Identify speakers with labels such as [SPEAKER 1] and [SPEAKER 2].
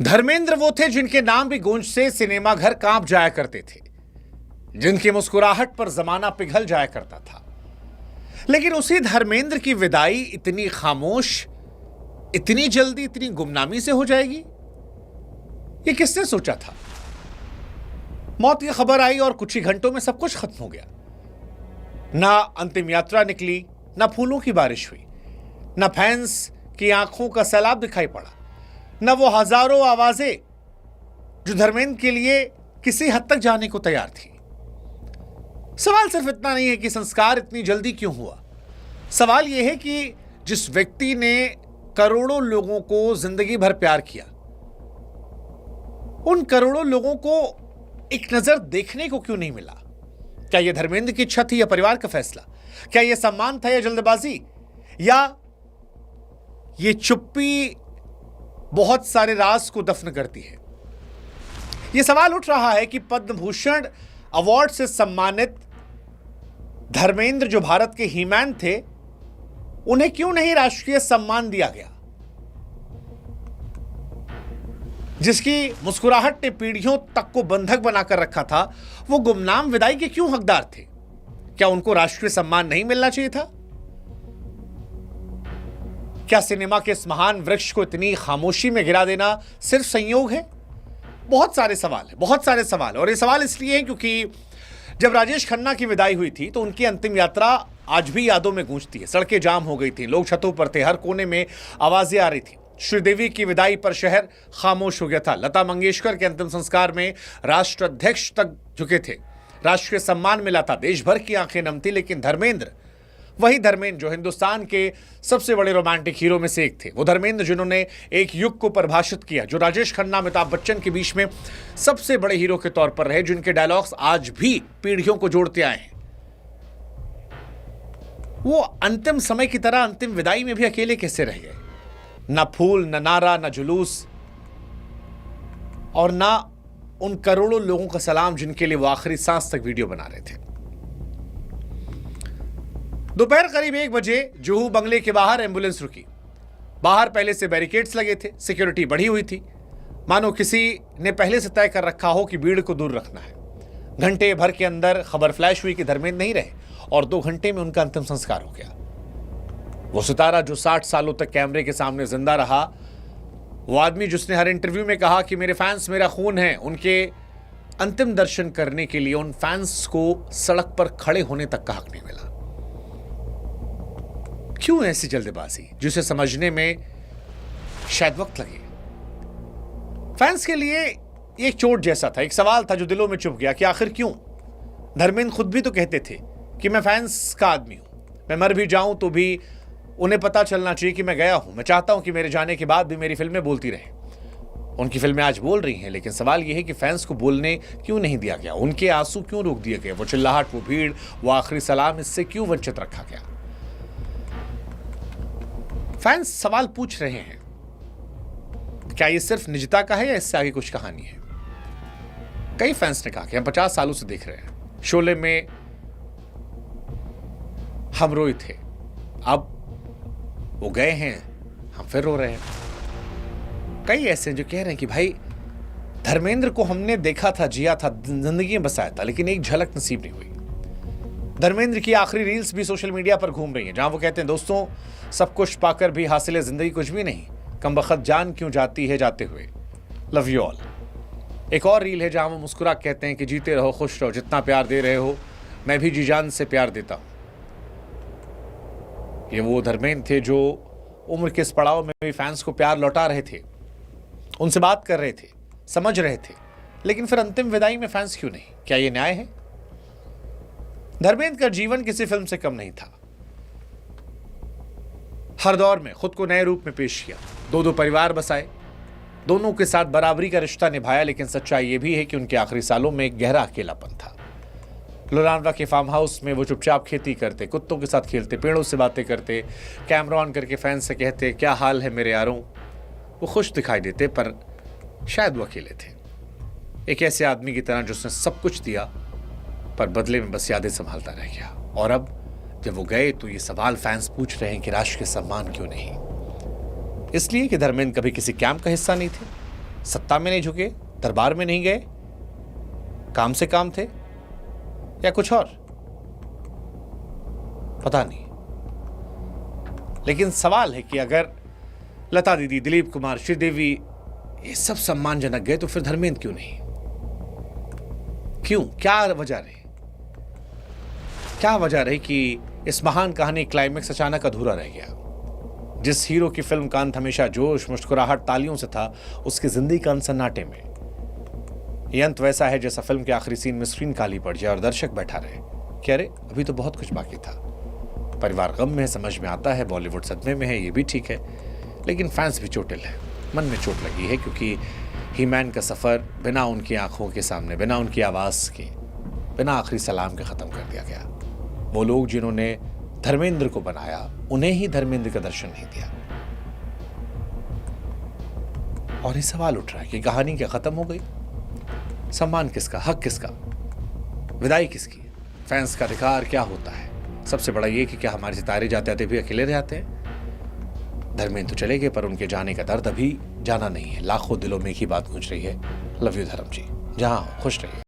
[SPEAKER 1] धर्मेंद्र वो थे जिनके नाम भी गूंज से सिनेमा घर कांप जाया करते थे, जिनकी मुस्कुराहट पर जमाना पिघल जाया करता था। लेकिन उसी धर्मेंद्र की विदाई इतनी खामोश, इतनी जल्दी, इतनी गुमनामी से हो जाएगी, ये किसने सोचा था? मौत की खबर आई और कुछ ही घंटों में सब कुछ खत्म हो गया। ना अंतिम यात्रा निकली, ना फूलों की बारिश हुई, ना फैंस की आंखों का सैलाब दिखाई पड़ा, न वो हजारों आवाजें जो धर्मेंद्र के लिए किसी हद तक जाने को तैयार थी। सवाल सिर्फ इतना नहीं है कि संस्कार इतनी जल्दी क्यों हुआ। सवाल यह है कि जिस व्यक्ति ने करोड़ों लोगों को जिंदगी भर प्यार किया, उन करोड़ों लोगों को एक नजर देखने को क्यों नहीं मिला? क्या यह धर्मेंद्र की इच्छा थी या परिवार का फैसला? क्या यह सम्मान था या जल्दबाजी? या यह चुप्पी बहुत सारे राज को दफन करती है? यह सवाल उठ रहा है कि पद्म भूषण अवार्ड से सम्मानित धर्मेंद्र, जो भारत के हीमैन थे, उन्हें क्यों नहीं राष्ट्रीय सम्मान दिया गया? जिसकी मुस्कुराहट ने पीढ़ियों तक को बंधक बनाकर रखा था, वो गुमनाम विदाई के क्यों हकदार थे? क्या उनको राष्ट्रीय सम्मान नहीं मिलना चाहिए था? क्या सिनेमा के इस महान वृक्ष को इतनी खामोशी में गिरा देना सिर्फ संयोग है? बहुत सारे सवाल हैं, बहुत सारे सवाल। और ये सवाल इसलिए हैं क्योंकि जब राजेश खन्ना की विदाई हुई थी तो उनकी अंतिम यात्रा आज भी यादों में गूंजती है। सड़कें जाम हो गई थी, लोग छतों पर थे, हर कोने में आवाजें आ रही थी। श्रीदेवी की विदाई पर शहर खामोश हो गया था। लता मंगेशकर के अंतिम संस्कार में राष्ट्राध्यक्ष तक झुके थे, राष्ट्रीय सम्मान मिला था, देश भर की आंखें नम थी। लेकिन धर्मेंद्र, वही धर्मेंद्र जो हिंदुस्तान के सबसे बड़े रोमांटिक हीरो में से एक थे, वो धर्मेंद्र जिन्होंने एक युग को परिभाषित किया, जो राजेश खन्ना, अमिताभ बच्चन के बीच में सबसे बड़े हीरो के तौर पर रहे, जिनके डायलॉग्स आज भी पीढ़ियों को जोड़ते आए हैं, वो अंतिम समय की तरह अंतिम विदाई में भी अकेले कैसे रह गए? ना फूल, ना नारा, ना जुलूस, और ना उन करोड़ों लोगों का सलाम जिनके लिए वो आखिरी सांस तक वीडियो बना रहे थे। दोपहर करीब 1 बजे जुहू बंगले के बाहर एम्बुलेंस रुकी। बाहर पहले से बैरिकेड्स लगे थे, सिक्योरिटी बढ़ी हुई थी, मानो किसी ने पहले से तय कर रखा हो कि भीड़ को दूर रखना है। घंटे भर के अंदर खबर फ्लैश हुई कि धर्मेंद्र नहीं रहे और 2 घंटे में उनका अंतिम संस्कार हो गया। वो सितारा जो 60 सालों तक कैमरे के सामने जिंदा रहा, वो आदमी जिसने हर इंटरव्यू में कहा कि मेरे फैंस मेरा खून है, उनके अंतिम दर्शन करने के लिए उन फैंस को सड़क पर खड़े होने तक का हक नहीं मिला। क्यों ऐसी जल्दबाजी, जिसे समझने में शायद वक्त लगे? फैंस के लिए एक चोट जैसा था, एक सवाल था जो दिलों में चुभ गया कि आखिर क्यों? धर्मेंद्र खुद भी तो कहते थे कि मैं फैंस का आदमी हूं, मैं मर भी जाऊं तो भी उन्हें पता चलना चाहिए कि मैं गया हूं। मैं चाहता हूं कि मेरे जाने के बाद भी मेरी फिल्में बोलती रहें। उनकी फिल्में आज बोल रही हैं, लेकिन सवाल यह है कि फैंस को बोलने क्यों नहीं दिया गया? उनके आंसू क्यों रोक दिए गए? वो चिल्लाहट, वो भीड़, वो आखिरी सलाम, इससे क्यों वंचित रखा गया? फैंस सवाल पूछ रहे हैं, क्या ये सिर्फ निजता का है या इससे आगे कुछ कहानी है? कई फैंस ने कहा कि हम 50 सालों से देख रहे हैं, शोले में हम रोए थे, अब वो गए हैं, हम फिर रो रहे हैं। कई ऐसे हैं जो कह रहे हैं कि भाई धर्मेंद्र को हमने देखा था, जिया था, जिंदगी में बसाया था, लेकिन एक झलक नसीब नहीं हुई। धर्मेंद्र की आखिरी रील्स भी सोशल मीडिया पर घूम रही हैं, जहां वो कहते हैं, दोस्तों सब कुछ पाकर भी हासिल जिंदगी कुछ भी नहीं, कम बखत जान क्यों जाती है जाते हुए, लव यू ऑल। एक और रील है जहां वो मुस्कुरा कहते हैं कि जीते रहो, खुश रहो, जितना प्यार दे रहे हो मैं भी जी जान से प्यार देता हूं। ये वो धर्मेंद्र थे जो उम्र के इस पड़ाव में भी फैंस को प्यार लौटा रहे थे, उनसे बात कर रहे थे, समझ रहे थे, लेकिन फिर अंतिम विदाई में फैंस क्यों नहीं? क्या ये न्याय है? धर्मेंद्र का जीवन किसी फिल्म से कम नहीं था। हर दौर में खुद को नए रूप में पेश किया, 2 परिवार बसाए, दोनों के साथ बराबरी का रिश्ता निभाया। लेकिन सच्चाई यह भी है कि उनके आखिरी सालों में एक गहरा अकेलापन था। लोनावला के फार्म हाउस में वो चुपचाप खेती करते, कुत्तों के साथ खेलते, पेड़ों से बातें करते, कैमरा ऑन करके फैंस से कहते, क्या हाल है मेरे यारों। वो खुश दिखाई देते, पर शायद वो अकेले थे, एक ऐसे आदमी की तरह जिसने सब कुछ दिया पर बदले में बस यादें संभालता रह गया। और अब जब वो गए तो ये सवाल फैंस पूछ रहे हैं कि राष्ट्रीय सम्मान क्यों नहीं? इसलिए कि धर्मेंद्र कभी किसी कैंप का हिस्सा नहीं थे, सत्ता में नहीं झुके, दरबार में नहीं गए, काम से काम थे या कुछ और, पता नहीं। लेकिन सवाल है कि अगर लता दीदी, दिलीप कुमार, श्रीदेवी ये सब सम्मानजनक गए तो फिर धर्मेंद्र क्यों नहीं? क्यों? क्या वजह रही? क्या वजह रही कि इस महान कहानी क्लाइमेक्स अचानक अधूरा रह गया? जिस हीरो की फिल्म का अंत हमेशा जोश, मुस्कुराहट, तालियों से था, उसकी जिंदगी का अंत सन्नाटे में। यह अंत वैसा है जैसा फिल्म के आखिरी सीन में स्क्रीन काली पड़ जाए और दर्शक बैठा रहे कि अरे अभी तो बहुत कुछ बाकी था। परिवार गम में है, समझ में आता है, बॉलीवुड सदमे में है, ये भी ठीक है, लेकिन फैंस भी चोटिल है, मन में चोट लगी है, क्योंकि ही मैन का सफर बिना उनकी आंखों के सामने, बिना उनकी आवाज के, बिना आखिरी सलाम के खत्म कर दिया गया। वो लोग जिन्होंने धर्मेंद्र को बनाया, उन्हें ही धर्मेंद्र का दर्शन नहीं दिया। और ये सवाल उठ रहा है कि कहानी क्या खत्म हो गई? सम्मान किसका, हक किसका, विदाई किसकी, फैंस का अधिकार क्या होता है? सबसे बड़ा ये कि क्या हमारे सितारे जाते आते भी अकेले रह जाते हैं? धर्मेंद्र तो चले गए, पर उनके जाने का दर्द अभी जाना नहीं है। लाखों दिलों में एक ही बात गूंज रही है, लव यू धर्म जी, जहां हो खुश रहिए।